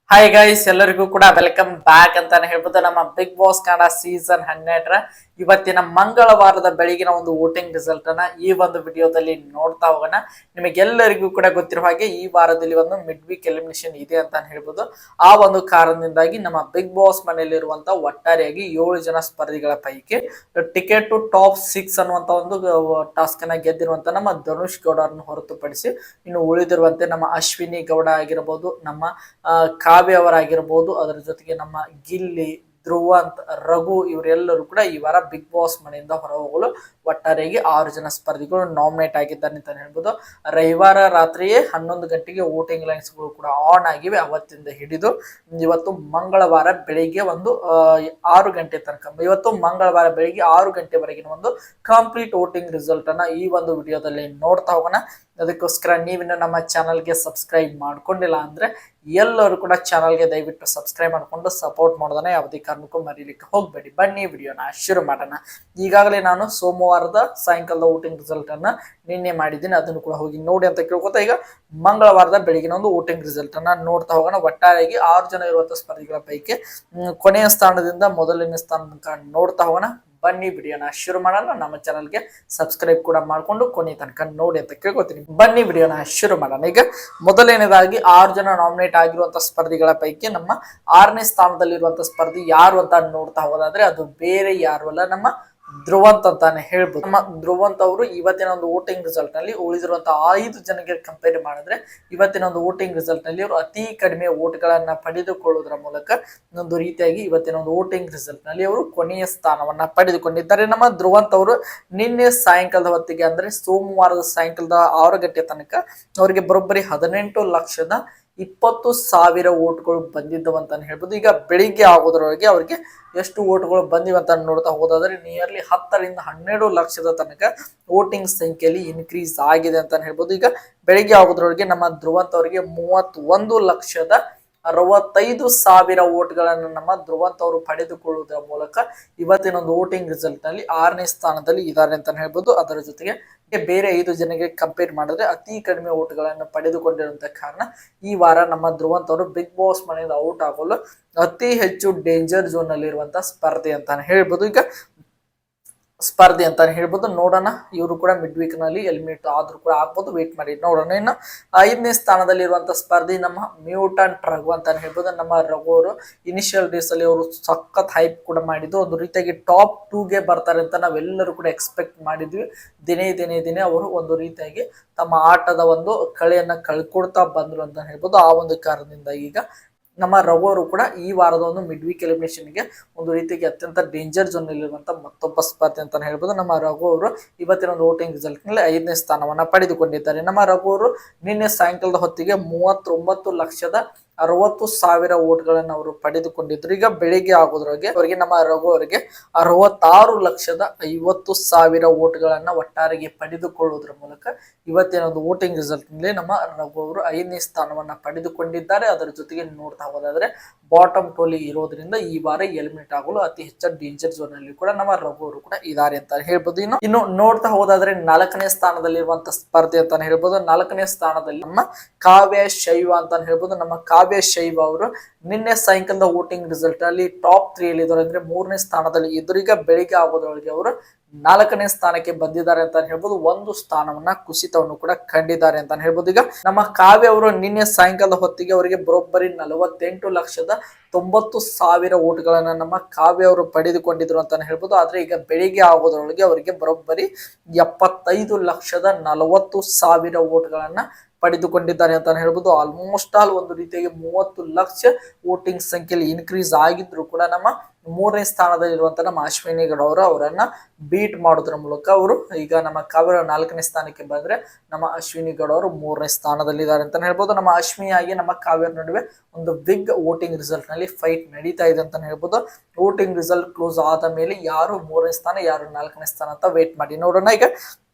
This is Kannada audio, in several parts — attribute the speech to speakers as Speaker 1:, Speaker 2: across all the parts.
Speaker 1: ಹಾಯ್ ಗೈಸ್, ಎಲ್ಲರಿಗೂ ಕೂಡ ವೆಲ್ಕಮ್ ಬ್ಯಾಕ್ ಅಂತಾನೆ ಹೇಳ್ಬೋದು. ನಮ್ಮ ಬಿಗ್ ಬಾಸ್ ಕನ್ನಡ ಸೀಸನ್ 12 ಇವತ್ತಿನ ಮಂಗಳವಾರದ ಬೆಳಗಿನ ಒಂದು ವೋಟಿಂಗ್ ರಿಸಲ್ಟ್ ಅನ್ನ ಈ ಒಂದು ವಿಡಿಯೋದಲ್ಲಿ ನೋಡ್ತಾ ಹೋಗೋಣ. ನಿಮಗೆಲ್ಲರಿಗೂ ಕೂಡ ಗೊತ್ತಿರುವ ಹಾಗೆ ಈ ವಾರದಲ್ಲಿ ಒಂದು ಮಿಡ್ ವೀಕ್ ಎಲಿಮಿನೇಷನ್ ಇದೆ ಅಂತಾನೆ ಹೇಳ್ಬೋದು. ಆ ಒಂದು ಕಾರಣದಿಂದಾಗಿ ನಮ್ಮ ಬಿಗ್ ಬಾಸ್ ಮನೆಯಲ್ಲಿರುವಂತಹ ಒಟ್ಟಾರೆಯಾಗಿ 7 ಜನ ಸ್ಪರ್ಧಿಗಳ ಪೈಕಿ ಟಿಕೆಟ್ ಟು ಟಾಪ್ 6 ಅನ್ನುವಂತ ಒಂದು ಟಾಸ್ಕ್ ಅನ್ನ ಗೆದ್ದಿರುವಂತ ನಮ್ಮ ಧನುಷ್ ಗೌಡ ಅವರನ್ನು ಹೊರತುಪಡಿಸಿ ಇನ್ನು ಉಳಿದಿರುವಂತೆ ನಮ್ಮ ಅಶ್ವಿನಿ ಗೌಡ ಆಗಿರಬಹುದು, ನಮ್ಮ ಕಾವ್ಯ ಅವರಾಗಿರ್ಬೋದು, ಅದರ ಜೊತೆಗೆ ನಮ್ಮ ಗಿಲ್ಲಿ, ಧ್ರುವಂತ್, ರಘು ಇವರೆಲ್ಲರೂ ಕೂಡ ಈ ವಾರ ಬಿಗ್ ಬಾಸ್ ಮನೆಯಿಂದ ಹೊರ ಹೋಗಲು ಒಟ್ಟಾರೆಯಾಗಿ 6 ಜನ ಸ್ಪರ್ಧಿಗಳು ನಾಮಿನೇಟ್ ಆಗಿದ್ದಾರೆ ಅಂತ ಹೇಳ್ಬೋದು. ರವಿವಾರ ರಾತ್ರಿಯೇ 11 ಗಂಟೆಗೆ ವೋಟಿಂಗ್ ಲೈನ್ಸ್ ಗಳು ಕೂಡ ಆನ್ ಆಗಿವೆ. ಅವತ್ತಿಂದ ಹಿಡಿದು ಇವತ್ತು ಮಂಗಳವಾರ ಬೆಳಿಗ್ಗೆ ಒಂದು 6 ಗಂಟೆ ತನಕ, ಇವತ್ತು ಮಂಗಳವಾರ ಬೆಳಿಗ್ಗೆ 6 ಗಂಟೆವರೆಗಿನ ಒಂದು ಕಂಪ್ಲೀಟ್ ವೋಟಿಂಗ್ ರಿಸಲ್ಟ್ ಅನ್ನ ಈ ಒಂದು ವಿಡಿಯೋದಲ್ಲಿ ನೋಡ್ತಾ ಹೋಗೋಣ. ಅದಕ್ಕೋಸ್ಕರ ನೀವಿನ್ನು ನಮ್ಮ ಚಾನಲ್ಗೆ ಸಬ್ಸ್ಕ್ರೈಬ್ ಮಾಡ್ಕೊಂಡಿಲ್ಲ ಅಂದ್ರೆ ಎಲ್ಲರೂ ಕೂಡ ಚಾನಲ್ಗೆ ದಯವಿಟ್ಟು ಸಬ್ಸ್ಕ್ರೈಬ್ ಮಾಡ್ಕೊಂಡು ಸಪೋರ್ಟ್ ಮಾಡೋದನ್ನ ಯಾವುದೇ ಕಾರಣಕ್ಕೂ ಮರೀಲಿಕ್ಕೆ ಹೋಗ್ಬೇಡಿ. ಬನ್ನಿ ವಿಡಿಯೋನ ಶುರು ಮಾಡೋಣ. ಈಗಾಗಲೇ ನಾನು ಸೋಮವಾರದ ಸಾಯಂಕಾಲದ ವೋಟಿಂಗ್ ರಿಸಲ್ಟ್ ಅನ್ನ ನಿನ್ನೆ ಮಾಡಿದ್ದೀನಿ, ಅದನ್ನು ಕೂಡ ಹೋಗಿ ನೋಡಿ ಅಂತ ಕೇಳ್ಕೊತಾ ಈಗ ಮಂಗಳವಾರದ ಬೆಳಗಿನ ಒಂದು ವೋಟಿಂಗ್ ರಿಸಲ್ಟ್ ಅನ್ನ ನೋಡ್ತಾ ಹೋಗೋಣ. ಒಟ್ಟಾರೆಯಾಗಿ 6 ಜನ ಇರುವಂತಹ ಸ್ಪರ್ಧಿಗಳ ಪೈಕಿ ಕೊನೆಯ ಸ್ಥಾನದಿಂದ ಮೊದಲನೇ ಸ್ಥಾನ ತನಕ ನೋಡ್ತಾ ಹೋಗೋಣ. ಬನ್ನಿ ವಿಡಿಯೋನ ಶುರು ಮಾಡೋಣ. ನಮ್ಮ ಚಾನಲ್ಗೆ ಸಬ್ಸ್ಕ್ರೈಬ್ ಕೂಡ ಮಾಡ್ಕೊಂಡು ಕೊನೆ ತನಕ ನೋಡಿ ಅಂತ ಕೇಳ್ಕೊತೀನಿ. ಬನ್ನಿ ವಿಡಿಯೋನ ಶುರು ಮಾಡೋಣ. ಈಗ ಮೊದಲನೇದಾಗಿ 6 ಜನ ನಾಮಿನೇಟ್ ಆಗಿರುವಂತಹ ಸ್ಪರ್ಧಿಗಳ ಪೈಕಿ ನಮ್ಮ 6ನೇ ಸ್ಥಾನದಲ್ಲಿರುವಂತಹ ಸ್ಪರ್ಧಿ ಯಾರು ಅಂತ ನೋಡ್ತಾ ಹೋದಾದ್ರೆ ಅದು ಬೇರೆ ಯಾರು ಅಲ್ಲ, ನಮ್ಮ ಧ್ರುವಂತ್ ಅಂತಾನೆ ಹೇಳ್ಬೋದು. ನಮ್ಮ ಧ್ರುವಂತ್ ಅವರು ಇವತ್ತಿನ ಒಂದು ವೋಟಿಂಗ್ ರಿಸಲ್ಟ್ ನಲ್ಲಿ ಉಳಿದಿರುವಂತಹ 5 ಜನಕ್ಕೆ ಕಂಪೇರ್ ಮಾಡಿದ್ರೆ ಇವತ್ತಿನ ಒಂದು ವೋಟಿಂಗ್ ರಿಸಲ್ಟ್ ನಲ್ಲಿ ಅವರು ಅತಿ ಕಡಿಮೆ ವೋಟ್ ಗಳನ್ನ ಪಡೆದುಕೊಳ್ಳುವುದರ ಮೂಲಕ ಒಂದು ರೀತಿಯಾಗಿ ಇವತ್ತಿನ ಒಂದು ವೋಟಿಂಗ್ ರಿಸಲ್ಟ್ ನಲ್ಲಿ ಅವರು ಕೊನೆಯ ಸ್ಥಾನವನ್ನ ಪಡೆದುಕೊಂಡಿದ್ದಾರೆ. ನಮ್ಮ ಧ್ರುವಂತ್ ಅವರು ನಿನ್ನೆ ಸಾಯಂಕಾಲದ ಹೊತ್ತಿಗೆ ಅಂದ್ರೆ ಸೋಮವಾರದ ಸಾಯಂಕಾಲದ 6 ಗಂಟೆ ತನಕ ಅವರಿಗೆ ಬರೋಬ್ಬರಿ 18,20,000 ವೋಟ್ಗಳು ಬಂದಿದ್ದವು ಅಂತಾನೆ ಹೇಳ್ಬೋದು. ಈಗ ಬೆಳಿಗ್ಗೆ ಆಗೋದ್ರೊಳಗೆ ಅವರಿಗೆ ಎಷ್ಟು ವೋಟ್ಗಳು ಬಂದಿವೆ ಅಂತ ನೋಡ್ತಾ ಹೋದಾದ್ರೆ ನಿಯರ್ಲಿ 10 ರಿಂದ 12 ಲಕ್ಷದ ತನಕ ವೋಟಿಂಗ್ ಸಂಖ್ಯೆಯಲ್ಲಿ ಇನ್ಕ್ರೀಸ್ ಆಗಿದೆ ಅಂತ ಹೇಳ್ಬೋದು. ಈಗ ಬೆಳಿಗ್ಗೆ ಆಗೋದ್ರೊಳಗೆ ನಮ್ಮ ಧ್ರುವಂತ್ ಅವರಿಗೆ 31,65,000 ವೋಟ್ಗಳನ್ನು ನಮ್ಮ ಧ್ರುವಂತ್ ಅವರು ಪಡೆದುಕೊಳ್ಳುವುದರ ಮೂಲಕ ಇವತ್ತಿನ ಒಂದು ವೋಟಿಂಗ್ ರಿಸಲ್ಟ್ ನಲ್ಲಿ 6ನೇ ಸ್ಥಾನದಲ್ಲಿ ಇದ್ದಾರೆ ಅಂತ ಹೇಳ್ಬೋದು. ಅದರ ಜೊತೆಗೆ ಬೇರೆ 5 ಜನಕ್ಕೆ ಕಂಪೇರ್ ಮಾಡಿದ್ರೆ ಅತಿ ಕಡಿಮೆ ವೋಟ್ಗಳನ್ನು ಪಡೆದುಕೊಂಡಿರುವಂತ ಕಾರಣ ಈ ವಾರ ನಮ್ಮ ಧ್ರುವಂತ್ ಅವರು ಬಿಗ್ ಬಾಸ್ ಮನೆಯಿಂದ ಔಟ್ ಆಗಲು ಅತಿ ಹೆಚ್ಚು ಡೇಂಜರ್ ಝೋನ್ ನಲ್ಲಿ ಇರುವಂತಹ ಸ್ಪರ್ಧೆ ಅಂತಾನೆ ಹೇಳ್ಬೋದು. ಈಗ ಸ್ಪರ್ಧೆ ಅಂತಾನೆ ಹೇಳ್ಬೋದು. ನೋಡೋಣ, ಇವರು ಕೂಡ ಮಿಡ್ ವೀಕ್ ನಲ್ಲಿ ಎಲಿಮಿನೇಟ್ ಆದ್ರೂ ಕೂಡ ಆಗ್ಬೋದು, ವೇಟ್ ಮಾಡಿ ನೋಡೋಣ. ಇನ್ನು 5ನೇ ಸ್ಥಾನದಲ್ಲಿ ಇರುವಂತಹ ಸ್ಪರ್ಧಿ ನಮ್ಮ ಮ್ಯೂಟಂಟ್ ರಘು ಅಂತಾನೆ ಹೇಳ್ಬೋದು. ನಮ್ಮ ರಘು ಅವರು ಇನಿಷಿಯಲ್ ಡೇಸ್ ಅಲ್ಲಿ ಅವರು ಸಖತ್ ಹೈಪ್ ಕೂಡ ಮಾಡಿದ್ದು, ಒಂದು ರೀತಿಯಾಗಿ ಟಾಪ್ 2ಗೆ ಬರ್ತಾರೆ ಅಂತ ನಾವೆಲ್ಲರೂ ಕೂಡ ಎಕ್ಸ್ಪೆಕ್ಟ್ ಮಾಡಿದ್ವಿ. ದಿನೇ ಅವರು ಒಂದು ರೀತಿಯಾಗಿ ತಮ್ಮ ಆಟದ ಒಂದು ಕಳೆಯನ್ನ ಕಳ್ಕೊಡ್ತಾ ಬಂದ್ರು ಅಂತ ಹೇಳ್ಬೋದು. ಆ ಒಂದು ಕಾರಣದಿಂದ ಈಗ ನಮ್ಮ ರಘು ಅವರು ಕೂಡ ಈ ವಾರದ ಒಂದು ಮಿಡ್ ವೀಕ್ ಎಲಿಮಿನೇಷನ್ಗೆ ಒಂದು ರೀತಿಯಾಗಿ ಅತ್ಯಂತ ಡೇಂಜರ್ ಝೋನ್ ನಲ್ಲಿರುವಂತ ಮತ್ತೊಬ್ಬ ಸ್ಪರ್ಧೆ ಅಂತಾನೆ ಹೇಳ್ಬೋದು. ನಮ್ಮ ರಘು ಅವರು ಇವತ್ತಿನ ಒಂದು ವೋಟಿಂಗ್ ರಿಸಲ್ಟ್ ನಲ್ಲಿ 5ನೇ ಸ್ಥಾನವನ್ನ ಪಡೆದುಕೊಂಡಿದ್ದಾರೆ. ನಮ್ಮ ರಘು ಅವರು ನಿನ್ನೆ ಸಾಯಂಕಾಲದ ಹೊತ್ತಿಗೆ 39,60,000 ವೋಟ್ಗಳನ್ನು ಅವರು ಪಡೆದುಕೊಂಡಿದ್ರು. ಈಗ ಬೆಳಿಗ್ಗೆ ಆಗೋದ್ರೊಳಗೆ ಅವರಿಗೆ ನಮ್ಮ ರಘು ಅವರಿಗೆ 66,50,000 ವೋಟ್ಗಳನ್ನ ಒಟ್ಟಾರೆಗೆ ಪಡೆದುಕೊಳ್ಳುವುದರ ಮೂಲಕ ಇವತ್ತಿನ ಒಂದು ವೋಟಿಂಗ್ ರಿಸಲ್ಟ್ ನಲ್ಲಿ ನಮ್ಮ ರಘು ಅವರು 5ನೇ ಸ್ಥಾನವನ್ನ ಪಡೆದುಕೊಂಡಿದ್ದಾರೆ. ಅದರ ಜೊತೆಗೆ ನೋಡ್ತಾ ಹೋದಾದ್ರೆ ಬಾಟಮ್ ಟೋಲಿ ಇರೋದ್ರಿಂದ ಈ ಬಾರಿ ಎಲಿಮಿನೇಟ್ ಆಗಲು ಅತಿ ಹೆಚ್ಚು ಡೇಂಜರ್ ಝೋನ್ ಅಲ್ಲಿ ಕೂಡ ನಮ್ಮ ರಘು ಅವರು ಕೂಡ ಇದ್ದಾರೆ ಅಂತ ಹೇಳ್ಬೋದು. ಇನ್ನು ನೋಡ್ತಾ ಹೋದಾದ್ರೆ 4ನೇ ಸ್ಥಾನದಲ್ಲಿರುವಂತಹ ಸ್ಪರ್ಧೆ ಅಂತಾನೆ ಹೇಳ್ಬೋದು. 4ನೇ ಸ್ಥಾನದಲ್ಲಿ ನಮ್ಮ ಕಾವ್ಯ ಶೈವ ಅಂತಾನೆ ಹೇಳ್ಬೋದು. ನಮ್ಮ ಕಾವ್ಯ ಶೈವ ಅವರು ನಿನ್ನೆ ಸಾಯಂಕಾಲದ ವೋಟಿಂಗ್ ರಿಸಲ್ಟ್ ಅಲ್ಲಿ ಟಾಪ್ 3 ಅಲ್ಲಿ ಇದ್ದಾರೆ, ಅಂದ್ರೆ 3ನೇ ಸ್ಥಾನದಲ್ಲಿ ಇದ್ರು. ಈಗ ಬೆಳಿಗ್ಗೆ ಆಗೋದ್ರೊಳಗೆ ಅವರು 4ನೇ ಸ್ಥಾನಕ್ಕೆ ಬಂದಿದ್ದಾರೆ ಅಂತ ಹೇಳ್ಬೋದು. ಒಂದು ಸ್ಥಾನವನ್ನ ಕುಸಿತವನ್ನು ಕೂಡ ಕಂಡಿದ್ದಾರೆ ಅಂತ ಹೇಳ್ಬೋದು. ಈಗ ನಮ್ಮ ಕಾವ್ಯ ಅವರು ನಿನ್ನೆ ಸಾಯಂಕಾಲದ ಹೊತ್ತಿಗೆ ಅವರಿಗೆ ಬರೋಬ್ಬರಿ 48,90,000 ವೋಟ್ಗಳನ್ನ ನಮ್ಮ ಕಾವ್ಯ ಅವರು ಪಡೆದುಕೊಂಡಿದ್ರು ಅಂತಾನೆ ಹೇಳ್ಬೋದು. ಆದ್ರೆ ಈಗ ಬೆಳಿಗ್ಗೆ ಆಗೋದ್ರೊಳಗೆ ಅವರಿಗೆ ಬರೋಬ್ಬರಿ 75,40,000 ವೋಟ್ಗಳನ್ನ ಪಡೆದುಕೊಂಡಿದ್ದಾರೆ ಅಂತ ಹೇಳ್ಬೋದು. ಆಲ್ಮೋಸ್ಟ್ ಆಲ್ ಒಂದು ರೀತಿಯಾಗಿ 30 ಲಕ್ಷ ವೋಟಿಂಗ್ ಸಂಖ್ಯೆಯಲ್ಲಿ ಇನ್ಕ್ರೀಸ್ ಆಗಿದ್ರು ಕೂಡ ನಮ್ಮ 3ನೇ ಸ್ಥಾನದಲ್ಲಿರುವಂತ ನಮ್ಮ ಅಶ್ವಿನಿ ಗೌಡ ಅವರು ಅವರನ್ನ ಬೀಟ್ ಮಾಡೋದ್ರ ಮೂಲಕ ಅವರು ಈಗ ನಮ್ಮ ಕಾವ್ಯ 4ನೇ ಸ್ಥಾನಕ್ಕೆ ಬಂದ್ರೆ ನಮ್ಮ ಅಶ್ವಿನಿ ಗೌಡ ಅವರು 3ನೇ ಸ್ಥಾನದಲ್ಲಿದ್ದಾರೆ ಅಂತ ಹೇಳ್ಬೋದು. ನಮ್ಮ ಅಶ್ವಿನಿ ಆಗಿ ನಮ್ಮ ಕಾವ್ಯ ನಡುವೆ ಒಂದು ಬಿಗ್ ವೋಟಿಂಗ್ ರಿಸಲ್ಟ್ ನಲ್ಲಿ ಫೈಟ್ ನಡೀತಾ ಇದೆ ಅಂತ ಹೇಳ್ಬೋದು. ವೋಟಿಂಗ್ ರಿಸಲ್ಟ್ ಕ್ಲೋಸ್ ಆದ ಮೇಲೆ ಯಾರು 3ನೇ ಸ್ಥಾನ ಯಾರು 4ನೇ ಸ್ಥಾನ ಅಂತ ವೇಟ್ ಮಾಡಿ ನೋಡೋಣ. ಈಗ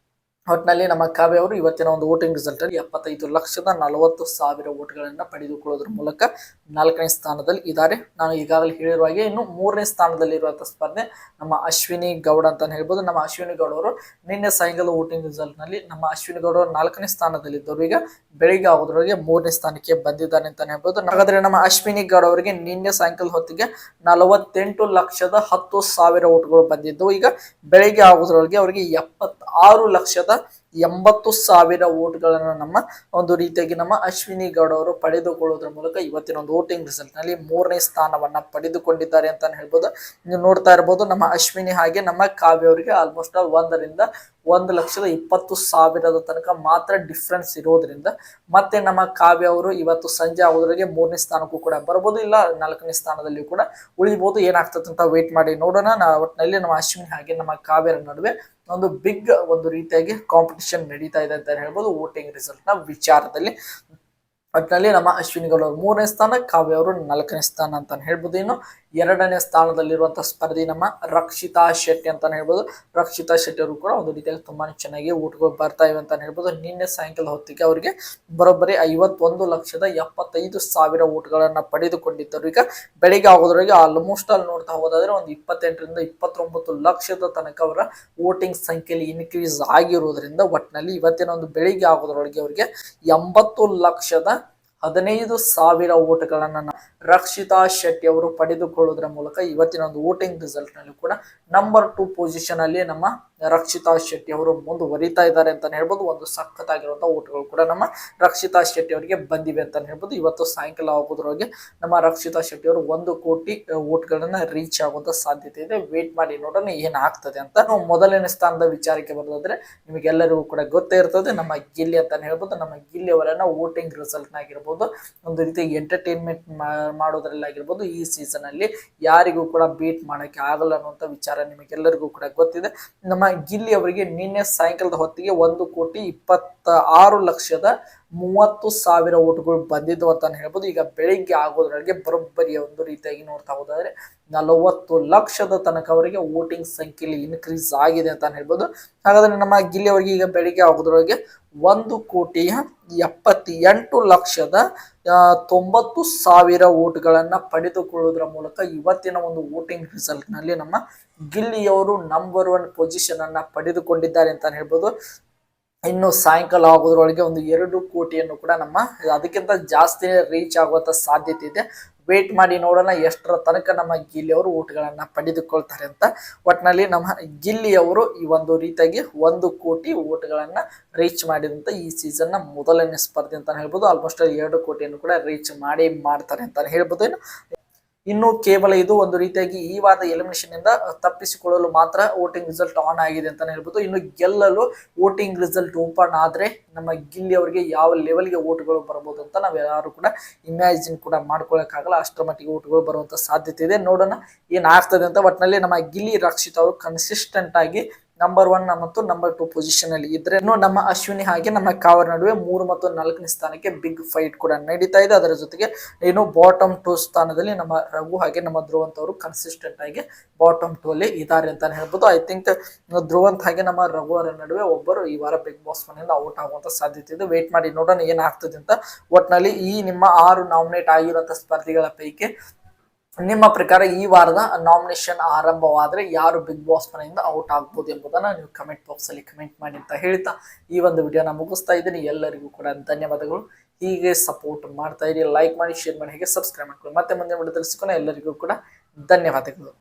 Speaker 1: ಒಟ್ಟಿನಲ್ಲಿ ನಮ್ಮ ಕಾವ್ಯ ಅವರು ಇವತ್ತಿನ ಒಂದು ವೋಟಿಂಗ್ ರಿಸಲ್ಟ್ ಅಲ್ಲಿ 75,40,000 ವೋಟ್ಗಳನ್ನ ಪಡೆದುಕೊಳ್ಳೋದ್ರ ಮೂಲಕ 4ನೇ ಸ್ಥಾನದಲ್ಲಿ ಇದ್ದಾರೆ. ನಾನು ಈಗಾಗಲೇ ಹೇಳಿರುವ ಹಾಗೆ ಇನ್ನು 3ನೇ ಸ್ಥಾನದಲ್ಲಿ ಇರುವಂತಹ ಸ್ಪರ್ಧೆ ನಮ್ಮ ಅಶ್ವಿನಿ ಗೌಡ ಅಂತಾನೆ ಹೇಳ್ಬೋದು. ನಮ್ಮ ಅಶ್ವಿನಿ ಗೌಡ ಅವರು ನಿನ್ನೆ ಸಾಯಂಕಾಲ ವೋಟಿಂಗ್ ರಿಸಲ್ಟ್ ನಲ್ಲಿ ನಮ್ಮ ಅಶ್ವಿನಿ ಗೌಡ ಅವರು 4ನೇ ಸ್ಥಾನದಲ್ಲಿ ಇದ್ದವರು ಈಗ ಬೆಳಿಗ್ಗೆ ಆಗೋದ್ರೊಳಗೆ 3ನೇ ಸ್ಥಾನಕ್ಕೆ ಬಂದಿದ್ದಾನೆ ಅಂತಾನೆ ಹೇಳ್ಬೋದು. ಹಾಗಾದ್ರೆ ನಮ್ಮ ಅಶ್ವಿನಿ ಗೌಡ ಅವರಿಗೆ ನಿನ್ನೆ ಸಾಯಂಕಾಲ ಹೊತ್ತಿಗೆ 48,10,000 ಓಟ್ಗಳು ಬಂದಿದ್ದು, ಈಗ ಬೆಳಿಗ್ಗೆ ಆಗೋದ್ರೊಳಗೆ ಅವರಿಗೆ 76,80,000 ಓಟ್ಗಳನ್ನು ನಮ್ಮ ಒಂದು ರೀತಿಯಾಗಿ ನಮ್ಮ ಅಶ್ವಿನಿ ಗೌಡ ಅವರು ಪಡೆದುಕೊಳ್ಳುವುದರ ಮೂಲಕ ಇವತ್ತಿನ ಒಂದು ವೋಟಿಂಗ್ ರಿಸಲ್ಟ್ ನಲ್ಲಿ 3ನೇ ಸ್ಥಾನವನ್ನ ಪಡೆದುಕೊಂಡಿದ್ದಾರೆ ಅಂತಾನೆ ಹೇಳ್ಬೋದು. ನೀವು ನೋಡ್ತಾ ಇರಬಹುದು ನಮ್ಮ ಅಶ್ವಿನಿ ಹಾಗೆ ನಮ್ಮ ಕಾವ್ಯ ಅವರಿಗೆ ಆಲ್ಮೋಸ್ಟ್ 1ರಿಂದ 1,20,000 ತನಕ ಮಾತ್ರ ಡಿಫ್ರೆನ್ಸ್ ಇರೋದ್ರಿಂದ ಮತ್ತೆ ನಮ್ಮ ಕಾವ್ಯ ಅವರು ಇವತ್ತು ಸಂಜೆ ಆಗೋದ್ರಿಗೆ 3ನೇ ಸ್ಥಾನಕ್ಕೂ ಕೂಡ ಬರ್ಬೋದು, ಇಲ್ಲ 4ನೇ ಸ್ಥಾನದಲ್ಲಿ ಕೂಡ ಉಳಿಬಹುದು. ಏನಾಗ್ತದೆ ಅಂತ ವೇಟ್ ಮಾಡಿ ನೋಡೋಣ. ಒಟ್ಟಿನಲ್ಲಿ ನಮ್ಮ ಅಶ್ವಿನಿ ಹಾಗೆ ನಮ್ಮ ಕಾವ್ಯರ ನಡುವೆ ಒಂದು ಬಿಗ್ ಒಂದು ರೀತಿಯಾಗಿ ಕಾಂಪಿಟಿಷನ್ ನಡೀತಾ ಇದೆ ಅಂತ ಹೇಳ್ಬೋದು ವೋಟಿಂಗ್ ರಿಸಲ್ಟ್ ನ ವಿಚಾರದಲ್ಲಿ. ಒಟ್ಟಿನಲ್ಲಿ ನಮ್ಮ ಅಶ್ವಿನಿ ಗೌಡ ಅವರು 3ನೇ ಸ್ಥಾನ, ಕಾವ್ಯ ಅವರು 4ನೇ ಸ್ಥಾನ ಅಂತ ಹೇಳ್ಬೋದು. ಇನ್ನು 2ನೇ ಸ್ಥಾನದಲ್ಲಿರುವಂತಹ ಸ್ಪರ್ಧಿ ನಮ್ಮ ರಕ್ಷಿತಾ ಶೆಟ್ಟಿ ಅಂತಾನೆ ಹೇಳ್ಬೋದು. ರಕ್ಷಿತಾ ಶೆಟ್ಟಿ ಅವರು ಕೂಡ ಒಂದು ರೀತಿಯಾಗಿ ತುಂಬಾನೇ ಚೆನ್ನಾಗಿ ಓಟ್ಗಳು ಬರ್ತಾ ಇವೆ ಅಂತ ಹೇಳ್ಬೋದು. ನಿನ್ನೆ ಸಾಯಂಕಾಲ ಹೊತ್ತಿಗೆ ಅವರಿಗೆ ಬರೋಬ್ಬರಿ 51,75,000 ಓಟ್ಗಳನ್ನ ಪಡೆದುಕೊಂಡಿದ್ದರು. ಈಗ ಬೆಳಿಗ್ಗೆ ಆಗೋದ್ರಿಗೆ ಆಲ್ಮೋಸ್ಟ್ ಅಲ್ಲಿ ನೋಡ್ತಾ ಹೋದಾದ್ರೆ ಒಂದು 28ರಿಂದ 29 ಲಕ್ಷದ ತನಕ ಅವರ ವೋಟಿಂಗ್ ಸಂಖ್ಯೆಯಲ್ಲಿ ಇನ್ಕ್ರೀಸ್ ಆಗಿರುವುದರಿಂದ ಒಟ್ಟಿನಲ್ಲಿ ಇವತ್ತಿನ ಒಂದು ಬೆಳಿಗ್ಗೆ ಆಗೋದ್ರೊಳಗೆ ಅವರಿಗೆ 80,15,000 ಓಟ್ಗಳನ್ನ ರಕ್ಷಿತಾ ಶೆಟ್ಟಿ ಅವರು ಪಡೆದುಕೊಳ್ಳುವುದರ ಮೂಲಕ ಇವತ್ತಿನ ಒಂದು ವೋಟಿಂಗ್ ರಿಸಲ್ಟ್ ನಲ್ಲಿ ಕೂಡ ನಂಬರ್ 2 ಪೊಸಿಷನ್ ಅಲ್ಲಿ ನಮ್ಮ ರಕ್ಷಿತಾ ಶೆಟ್ಟಿ ಅವರು ಮುಂದುವರಿತಾ ಇದ್ದಾರೆ ಅಂತಾನೆ ಹೇಳ್ಬೋದು. ಒಂದು ಸಖತ್ತಾಗಿರುವಂತಹ ಓಟ್ಗಳು ಕೂಡ ನಮ್ಮ ರಕ್ಷಿತಾ ಶೆಟ್ಟಿ ಅವರಿಗೆ ಬಂದಿವೆ ಅಂತಾನೆ ಹೇಳ್ಬೋದು. ಇವತ್ತು ಸಾಯಂಕಾಲ ಆಗೋದ್ರೊಳಗೆ ನಮ್ಮ ರಕ್ಷಿತಾ ಶೆಟ್ಟಿ ಅವರು 1 ಕೋಟಿ ಓಟ್ಗಳನ್ನ ರೀಚ್ ಆಗುವಂತ ಸಾಧ್ಯತೆ ಇದೆ. ವೇಟ್ ಮಾಡಿ ನೋಡೋಣ ಏನಾಗ್ತದೆ ಅಂತ. ನಾವು 1ನೇ ಸ್ಥಾನದ ವಿಚಾರಕ್ಕೆ ಬರೋದಾದ್ರೆ ನಿಮಗೆಲ್ಲರಿಗೂ ಕೂಡ ಗೊತ್ತೇ ಇರ್ತದೆ, ನಮ್ಮ ಗಿಲ್ಲಿ ಅಂತಾನೆ ಹೇಳ್ಬೋದು. ನಮ್ಮ ಗಿಲ್ಲಿ ಅವರನ್ನ ವೋಟಿಂಗ್ ರಿಸಲ್ಟ್ ನಾಗಿರ್ಬೋದು ಒಂದು ರೀತಿ ಎಂಟರ್ಟೈನ್ಮೆಂಟ್ ಮಾಡೋದ್ರಲ್ಲಿ ಆಗಿರ್ಬೋದು ಈ ಸೀಸನ್ ಅಲ್ಲಿ ಯಾರಿಗೂ ಕೂಡ ಬೀಟ್ ಮಾಡಕ್ಕೆ ಆಗಲ್ಲ ಅನ್ನುವಂತ ವಿಚಾರ ನಿಮಗೆಲ್ಲರಿಗೂ ಕೂಡ ಗೊತ್ತಿದೆ. ನಮ್ಮ ಗಿಲ್ಲಿ ಅವರಿಗೆ ನಿನ್ನೆ ಸಾಯಂಕಾಲದ ಹೊತ್ತಿಗೆ 1,26,30,000 ಓಟ್ಗಳು ಬಂದಿದ್ದು ಅಂತಾನೆ ಹೇಳ್ಬೋದು. ಈಗ ಬೆಳಿಗ್ಗೆ ಆಗೋದ್ರೊಳಗೆ ಬರೋಬ್ಬರಿ ಒಂದು ರೀತಿಯಾಗಿ ನೋಡ್ತಾ ಹೋದಾದ್ರೆ 40 ಲಕ್ಷದ ತನಕ ಅವರಿಗೆ ವೋಟಿಂಗ್ ಸಂಖ್ಯೆಯಲ್ಲಿ ಇನ್ಕ್ರೀಸ್ ಆಗಿದೆ ಅಂತ ಹೇಳ್ಬೋದು. ಹಾಗಾದ್ರೆ ನಮ್ಮ ಗಿಲ್ಲಿ ಅವರಿಗೆ ಈಗ ಬೆಳಿಗ್ಗೆ ಆಗೋದ್ರೊಳಗೆ 1,78,90,000 ಓಟ್ಗಳನ್ನ ಪಡೆದುಕೊಳ್ಳುವುದರ ಮೂಲಕ ಇವತ್ತಿನ ಒಂದು ವೋಟಿಂಗ್ ರಿಸಲ್ಟ್ ನಲ್ಲಿ ನಮ್ಮ ಗಿಲ್ಲಿಯವರು ನಂಬರ್ 1 ಪೊಸಿಷನ್ ಅನ್ನ ಪಡೆದುಕೊಂಡಿದ್ದಾರೆ ಅಂತ ಹೇಳ್ಬೋದು. ಇನ್ನು ಸಾಯಂಕಾಲ ಆಗೋದ್ರೊಳಗೆ ಒಂದು 2 ಕೋಟಿಯನ್ನು ಕೂಡ ನಮ್ಮ ಅದಕ್ಕಿಂತ ಜಾಸ್ತಿ ರೀಚ್ ಆಗುವಂತ ಸಾಧ್ಯತೆ ಇದೆ. ವೇಟ್ ಮಾಡಿ ನೋಡೋಣ ಎಷ್ಟರ ತನಕ ನಮ್ಮ ಗಿಲ್ಲಿ ಅವರು ಓಟ್ಗಳನ್ನ ಪಡೆದುಕೊಳ್ತಾರೆ ಅಂತ. ಒಟ್ಟಿನಲ್ಲಿ ನಮ್ಮ ಗಿಲ್ಲಿ ಅವರು ಈ ಒಂದು ರೀತಿಯಾಗಿ 1 ಕೋಟಿ ಓಟ್ಗಳನ್ನ ರೀಚ್ ಮಾಡಿದಂತ ಈ ಸೀಸನ್ ನ 1ನೇ ಸ್ಪರ್ಧೆ ಅಂತ ಹೇಳ್ಬೋದು. ಆಲ್ಮೋಸ್ಟ್ 2 ಕೋಟಿಯನ್ನು ಕೂಡ ರೀಚ್ ಮಾಡ್ತಾರೆ ಅಂತ ಹೇಳ್ಬೋದು. ಇನ್ನು ಕೇವಲ ಇದು ಒಂದು ರೀತಿಯಾಗಿ ಈ ವಾರದ ಎಲಿಮಿನೇಷನ್ ಇಂದ ತಪ್ಪಿಸಿಕೊಳ್ಳಲು ಮಾತ್ರ ವೋಟಿಂಗ್ ರಿಸಲ್ಟ್ ಆನ್ ಆಗಿದೆ ಅಂತ ಹೇಳ್ಬೋದು. ಇನ್ನು ಗೆಲ್ಲಲು ವೋಟಿಂಗ್ ರಿಸಲ್ಟ್ ಓಪನ್ ಆದ್ರೆ ನಮ್ಮ ಗಿಲ್ಲಿ ಅವರಿಗೆ ಯಾವ ಲೆವೆಲ್ಗೆ ಓಟ್ಗಳು ಬರಬಹುದು ಅಂತ ನಾವ್ ಯಾರು ಕೂಡ ಇಮ್ಯಾಜಿನ್ ಕೂಡ ಮಾಡ್ಕೊಳಕ್ಕಾಗಲ್ಲ. ಅಷ್ಟರ ಮಟ್ಟಿಗೆ ಓಟ್ಗಳು ಬರುವಂತ ಸಾಧ್ಯತೆ ಇದೆ. ನೋಡೋಣ ಏನಾಗ್ತದೆ ಅಂತ. ಒಟ್ಟಿನಲ್ಲಿ ನಮ್ಮ ಗಿಲ್ಲಿ ರಕ್ಷಿತ್ ಅವರು ಕನ್ಸಿಸ್ಟೆಂಟ್ ಆಗಿ ನಂಬರ್ 1 ಮತ್ತು ನಂಬರ್ 2 ಪೊಸಿಷನ್ ಅಲ್ಲಿ ಇದ್ರೆ, ನಮ್ಮ ಅಶ್ವಿನಿ ಹಾಗೆ ನಮ್ಮ ಕಾವರ್ ನಡುವೆ 3 ಮತ್ತು 4ನೇ ಸ್ಥಾನಕ್ಕೆ ಬಿಗ್ ಫೈಟ್ ಕೂಡ ನಡೀತಾ ಇದೆ. ಅದರ ಜೊತೆಗೆ ಬಾಟಮ್ 2 ಸ್ಥಾನದಲ್ಲಿ ನಮ್ಮ ರಘು ಹಾಗೆ ನಮ್ಮ ಧ್ರುವಂತ್ ಅವರು ಕನ್ಸಿಸ್ಟೆಂಟ್ ಆಗಿ ಬಾಟಮ್ 2 ಅಲ್ಲಿ ಇದ್ದಾರೆ ಅಂತ ಹೇಳ್ಬೋದು. ಐ ಥಿಂಕ್ ಧ್ರುವಂತ್ ಹಾಗೆ ನಮ್ಮ ರಘು ಅವರ ನಡುವೆ ಒಬ್ಬರು ಈ ವಾರ ಬಿಗ್ ಬಾಸ್ ಮನೆಯಿಂದ ಔಟ್ ಆಗುವಂತ ಸಾಧ್ಯತೆ ಇದೆ. ವೇಟ್ ಮಾಡಿ ನೋಡೋಣ ಏನಾಗ್ತದೆ ಅಂತ. ಒಟ್ಟಿನಲ್ಲಿ ಈ ನಿಮ್ಮ 6 ನಾಮಿನೇಟ್ ಆಗಿರುವಂತಹ ಸ್ಪರ್ಧಿಗಳ ಪೈಕಿ ನಿಮ್ಮ ಪ್ರಕಾರ ಈ ವಾರದ ನಾಮಿನೇಷನ್ ಆರಂಭವಾದ್ರೆ ಯಾರು ಬಿಗ್ ಬಾಸ್ ಮನೆಯಿಂದ ಔಟ್ ಆಗ್ಬೋದು ಎಂಬುದನ್ನ ನೀವು ಕಮೆಂಟ್ ಬಾಕ್ಸ್ ಅಲ್ಲಿ ಕಮೆಂಟ್ ಮಾಡಿ ಅಂತ ಹೇಳ್ತಾ ಈ ಒಂದು ವಿಡಿಯೋನ ಮುಗಿಸ್ತಾ ಇದ್ದೀನಿ. ಎಲ್ಲರಿಗೂ ಕೂಡ ಧನ್ಯವಾದಗಳು. ಹೀಗೆ ಸಪೋರ್ಟ್ ಮಾಡ್ತಾ ಇರಿ, ಲೈಕ್ ಮಾಡಿ, ಶೇರ್ ಮಾಡಿ, ಹೀಗೆ ಸಬ್ಸ್ಕ್ರೈಬ್ ಮಾಡ್ಕೊಳ್ಳಿ. ಮತ್ತೆ ಮುಂದೆ ವಿಡಿಯೋದಲ್ಲಿ ಸಿಗೋಣ. ಎಲ್ಲರಿಗೂ ಕೂಡ ಧನ್ಯವಾದಗಳು.